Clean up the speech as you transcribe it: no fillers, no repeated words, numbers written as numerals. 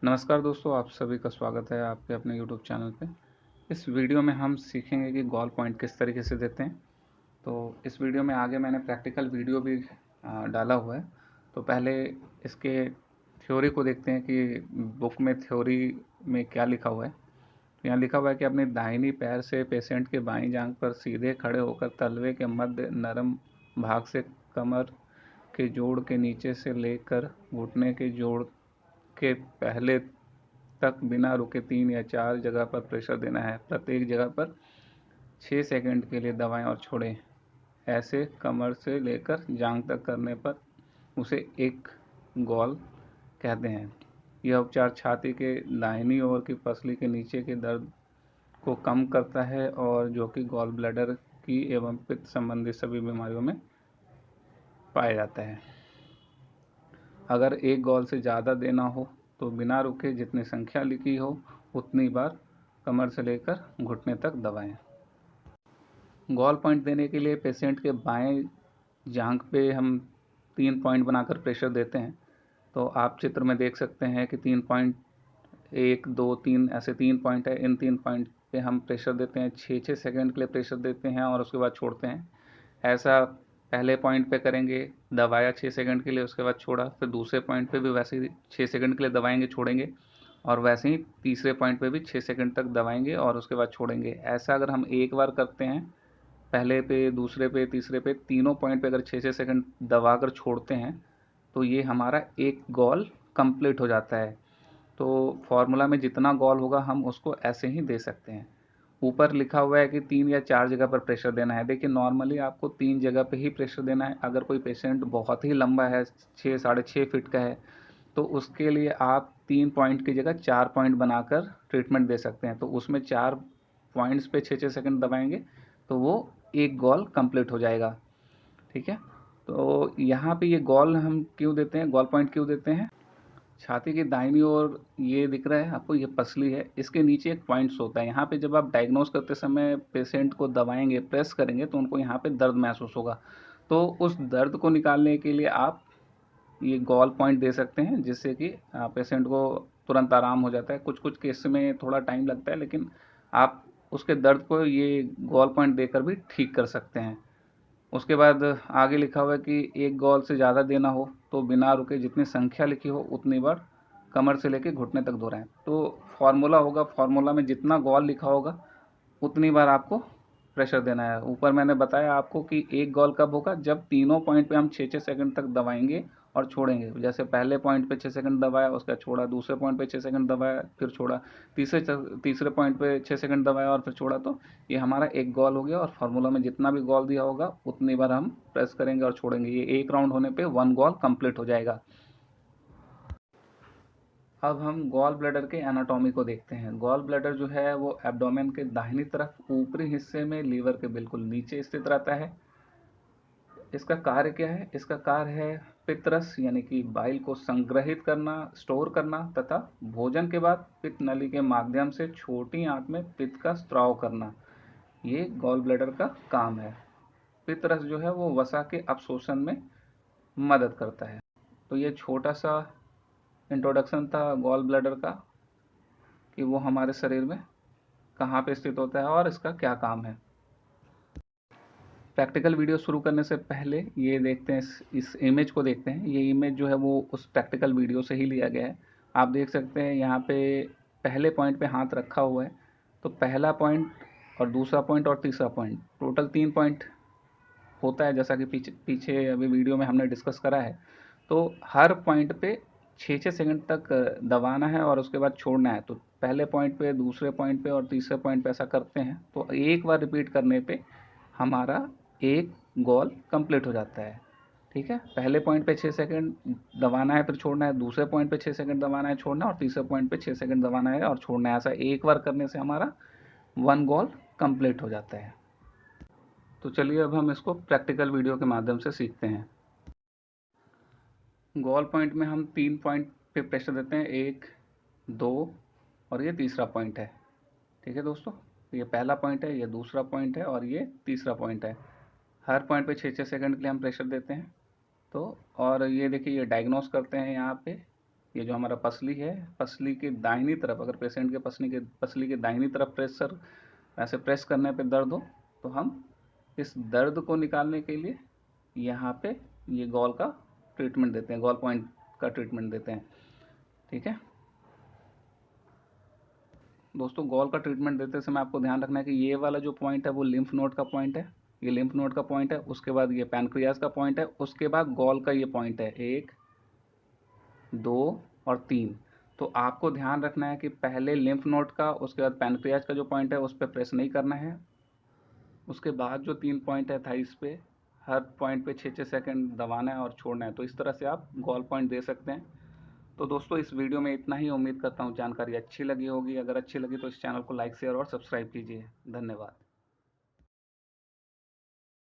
नमस्कार दोस्तों, आप सभी का स्वागत है आपके अपने YouTube चैनल पे। इस वीडियो में हम सीखेंगे कि गोल पॉइंट किस तरीके से देते हैं। तो इस वीडियो में आगे मैंने प्रैक्टिकल वीडियो भी डाला हुआ है। तो पहले इसके थ्योरी को देखते हैं कि बुक में थ्योरी में क्या लिखा हुआ है। तो यहाँ लिखा हुआ है कि अपने दाहिनी पैर से पेशेंट के बाईं जांघ पर सीधे खड़े होकर तलवे के मध्य नरम भाग से कमर के जोड़ के नीचे से लेकर घुटने के जोड़ के पहले तक बिना रुके 3 या 4 जगह पर प्रेशर देना है। प्रत्येक जगह पर 6 सेकंड के लिए दबाएं और छोड़ें। ऐसे कमर से लेकर जांघ तक करने पर उसे एक गॉल कहते हैं। यह उपचार छाती के दाहिनी ओर की पसली के नीचे के दर्द को कम करता है और जो कि गॉल ब्लैडर की एवं पित्त संबंधी सभी बीमारियों में पाया जाता है। अगर एक गॉल से ज़्यादा देना हो तो बिना रुके जितनी संख्या लिखी हो उतनी बार कमर से लेकर घुटने तक दबाएं। गॉल पॉइंट देने के लिए पेशेंट के बाएं जांघ पे हम 3 पॉइंट बनाकर प्रेशर देते हैं। तो आप चित्र में देख सकते हैं कि 3 पॉइंट, 1 2 3 ऐसे 3 पॉइंट है। इन 3 पॉइंट पे हम प्रेशर देते हैं, 6-6 सेकंड के लिए प्रेशर देते हैं और उसके बाद छोड़ते हैं। ऐसा पहले पॉइंट पे करेंगे, दबाया 6 सेकंड के लिए, उसके बाद छोड़ा। फिर दूसरे पॉइंट पे भी वैसे ही 6 सेकंड के लिए दबाएंगे, छोड़ेंगे। और वैसे ही तीसरे पॉइंट पे भी 6 सेकंड तक दबाएंगे और उसके बाद छोड़ेंगे। ऐसा अगर हम एक बार करते हैं, पहले पे, दूसरे पे, तीसरे पे, तीनों पॉइंट पे अगर 6-6 सेकंड दबा कर छोड़ते हैं तो ये हमारा एक गॉल कंप्लीट हो जाता है। तो फॉर्मूला में जितना गॉल होगा हम उसको ऐसे ही दे सकते हैं। ऊपर लिखा हुआ है कि 3 या 4 जगह पर प्रेशर देना है। देखिए, नॉर्मली आपको 3 जगह पे ही प्रेशर देना है। अगर कोई पेशेंट बहुत ही लंबा है, 6 साढ़े 6 फीट का है, तो उसके लिए आप 3 पॉइंट की जगह 4 पॉइंट बनाकर ट्रीटमेंट दे सकते हैं। तो उसमें 4 पॉइंट्स पे 6-6 सेकंड दबाएंगे तो वो एक गॉल कंप्लीट हो जाएगा। ठीक है। तो यहाँ पे ये गॉल हम क्यों देते हैं, गॉल पॉइंट क्यों देते हैं? छाती की दाहिनी ओर ये दिख रहा है आपको, ये पसली है, इसके नीचे एक पॉइंट्स होता है। यहाँ पे जब आप डायग्नोस करते समय पेशेंट को दबाएंगे, प्रेस करेंगे, तो उनको यहाँ पे दर्द महसूस होगा। तो उस दर्द को निकालने के लिए आप ये गॉल पॉइंट दे सकते हैं, जिससे कि पेशेंट को तुरंत आराम हो जाता है। कुछ कुछ केस में थोड़ा टाइम लगता है, लेकिन आप उसके दर्द को ये गॉल पॉइंट देकर भी ठीक कर सकते हैं। उसके बाद आगे लिखा हुआ है कि एक गॉल से ज़्यादा देना हो तो बिना रुके जितनी संख्या लिखी हो उतनी बार कमर से लेके घुटने तक दोहराएं। तो फॉर्मूला होगा, फॉर्मूला में जितना गॉल लिखा होगा उतनी बार आपको प्रेशर देना है। ऊपर मैंने बताया आपको कि एक गॉल कब होगा, जब तीनों पॉइंट पे हम 6-6 सेकंड तक दबाएंगे और छोड़ेंगे। जैसे पहले पॉइंट पे 6 सेकंड दबाया, उसका छोड़ा, दूसरे पॉइंट पे 6 सेकंड दबाया, फिर छोड़ा, तीसरे तीसरे पॉइंट पे 6 सेकंड दबाया और फिर छोड़ा। तो ये हमारा एक गॉल हो गया और फार्मूला में जितना भी गॉल दिया होगा उतनी बार हम प्रेस करेंगे और छोड़ेंगे। ये एक राउंड होने पे 1 गॉल कंप्लीट हो जाएगा। अब हम गॉल ब्लैडर के एनाटॉमी को देखते हैं। गॉल ब्लैडर जो है वो एब्डोमेन के दाहिनी तरफ ऊपरी हिस्से में लीवर के बिल्कुल नीचे स्थित रहता है। इसका कार्य क्या है? इसका कार्य है पित्तरस यानी कि बाइल को संग्रहित करना, स्टोर करना तथा भोजन के बाद पित्त नली के माध्यम से छोटी आंत में पित्त का स्त्राव करना। ये गॉल ब्लैडर का काम है। पित्तरस जो है वो वसा के अवशोषण में मदद करता है। तो ये छोटा सा इंट्रोडक्शन था गॉल ब्लैडर का, कि वो हमारे शरीर में कहाँ पे स्थित होता है और इसका क्या काम है। प्रैक्टिकल वीडियो शुरू करने से पहले ये देखते हैं, इस इमेज को देखते हैं। ये इमेज जो है वो उस प्रैक्टिकल वीडियो से ही लिया गया है। आप देख सकते हैं यहाँ पे पहले पॉइंट पे हाथ रखा हुआ है। तो पहला पॉइंट और दूसरा पॉइंट और तीसरा पॉइंट, टोटल 3 पॉइंट होता है, जैसा कि पीछे पीछे अभी वीडियो में हमने डिस्कस करा है। तो हर पॉइंट पे 6-6 सेकंड तक दबाना है और उसके बाद छोड़ना है। तो पहले पॉइंट पे, दूसरे पॉइंट पे और तीसरे पॉइंट पे ऐसा करते हैं। तो एक बार रिपीट करने पे हमारा एक गोल कंप्लीट हो जाता है। ठीक है। पहले पॉइंट पे 6 सेकंड दबाना है, फिर छोड़ना है। दूसरे पॉइंट पे 6 सेकंड दबाना है, छोड़ना है। और तीसरे पॉइंट पे 6 सेकंड दबाना है और छोड़ना है। ऐसा एक बार करने से हमारा 1 गोल कंप्लीट हो जाता है। तो चलिए अब हम इसको प्रैक्टिकल वीडियो के माध्यम से सीखते हैं। गोल पॉइंट में हम 3 पॉइंट पे प्रेशर देते हैं, 1 2 और ये तीसरा पॉइंट है। ठीक है दोस्तों, ये पहला पॉइंट है, ये दूसरा पॉइंट है और ये तीसरा पॉइंट है। हर पॉइंट पे 6-6 सेकंड के लिए हम प्रेशर देते हैं। तो और ये देखिए, ये डायग्नोस करते हैं यहाँ पे ये जो हमारा पसली है, पसली के दाहिनी तरफ, अगर पेशेंट के पसली के दाहिनी तरफ प्रेशर ऐसे प्रेस करने पे दर्द हो, तो हम इस दर्द को निकालने के लिए यहाँ पे ये गॉल का ट्रीटमेंट देते हैं, गॉल पॉइंट का ट्रीटमेंट देते हैं। ठीक है दोस्तों, गॉल का ट्रीटमेंट देते समय आपको ध्यान रखना है कि ये वाला जो पॉइंट है वो लिम्फ नोड का पॉइंट है, ये लिम्फ नोड का पॉइंट है, उसके बाद ये पैनक्रियाज का पॉइंट है, उसके बाद गॉल का ये पॉइंट है 1, 2 और 3। तो आपको ध्यान रखना है कि पहले लिम्फ नोड का, उसके बाद पैनक्रियाज का जो पॉइंट है उस पर प्रेस नहीं करना है, उसके बाद जो 3 पॉइंट है थाइस पे, हर पॉइंट पे 6-6 सेकंड दबाना है और छोड़ना है। तो इस तरह से आप गॉल पॉइंट दे सकते हैं। तो दोस्तों, इस वीडियो में इतना ही। उम्मीद करता हूँ जानकारी अच्छी लगी होगी। अगर अच्छी लगी तो इस चैनल को लाइक शेयर और सब्सक्राइब कीजिए। धन्यवाद।